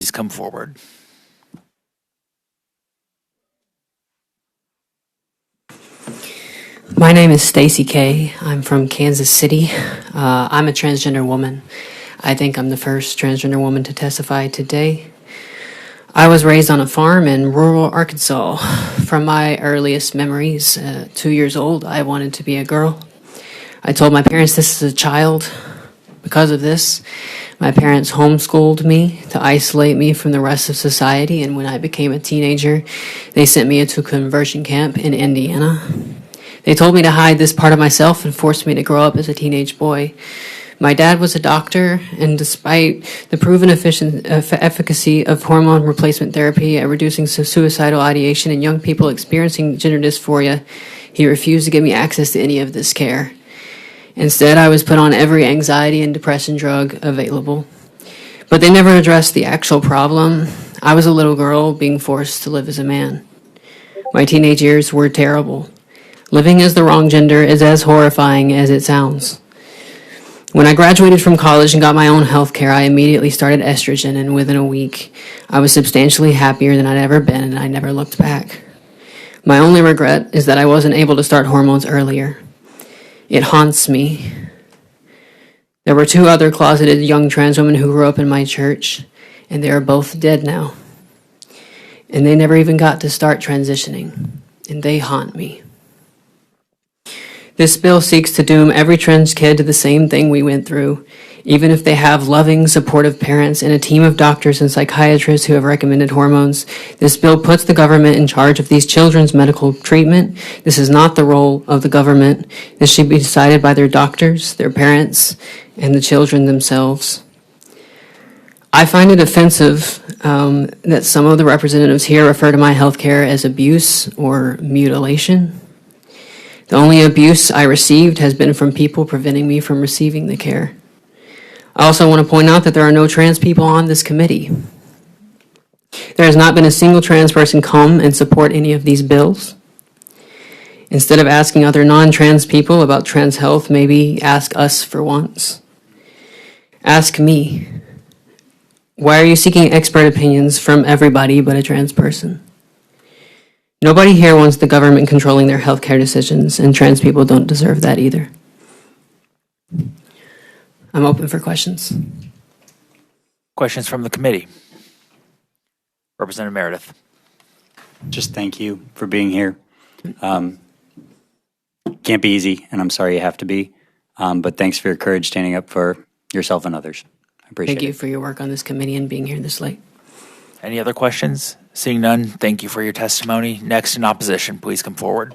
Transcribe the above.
Please come forward. My name is Stacy Cay. I'm from Kansas City. I'm a transgender woman. I think I'm the first transgender woman to testify today. I was raised on a farm in rural Arkansas. From my earliest memories, 2 years old, I wanted to be a girl. I told my parents this is a child. Because of this, my parents homeschooled me to isolate me from the rest of society, and when I became a teenager, they sent me into a conversion camp in Indiana. They told me to hide this part of myself and forced me to grow up as a teenage boy. My dad was a doctor, and despite the proven efficacy of hormone replacement therapy at reducing suicidal ideation in young people experiencing gender dysphoria, he refused to give me access to any of this care. Instead, I was put on every anxiety and depression drug available. But they never addressed the actual problem. I was a little girl being forced to live as a man. My teenage years were terrible. Living as the wrong gender is as horrifying as it sounds. When I graduated from college and got my own health care, I immediately started estrogen, and within a week, I was substantially happier than I'd ever been, and I never looked back. My only regret is that I wasn't able to start hormones earlier. It haunts me. There were 2 other closeted young trans women who grew up in my church, and they are both dead now. And they never even got to start transitioning, and they haunt me. This bill seeks to doom every trans kid to the same thing we went through, even if they have loving, supportive parents and a team of doctors and psychiatrists who have recommended hormones. This bill puts the government in charge of these children's medical treatment. This is not the role of the government. This should be decided by their doctors, their parents, and the children themselves. I find it offensive that some of the representatives here refer to my health care as abuse or mutilation. The only abuse I received has been from people preventing me from receiving the care. I also want to point out that there are no trans people on this committee. There has not been a single trans person come and support any of these bills. Instead of asking other non-trans people about trans health, maybe ask us for once. Ask me, why are you seeking expert opinions from everybody but a trans person? Nobody here wants the government controlling their healthcare decisions, and trans people don't deserve that either. I'm open for questions. Questions from the committee? Representative Meredith. Just thank you for being here. Can't be easy, and I'm sorry you have to be, but thanks for your courage standing up for yourself and others. I appreciate it. Thank you for your work on this committee and being here this late. Any other questions? Seeing none, thank you for your testimony. Next, in opposition, please come forward.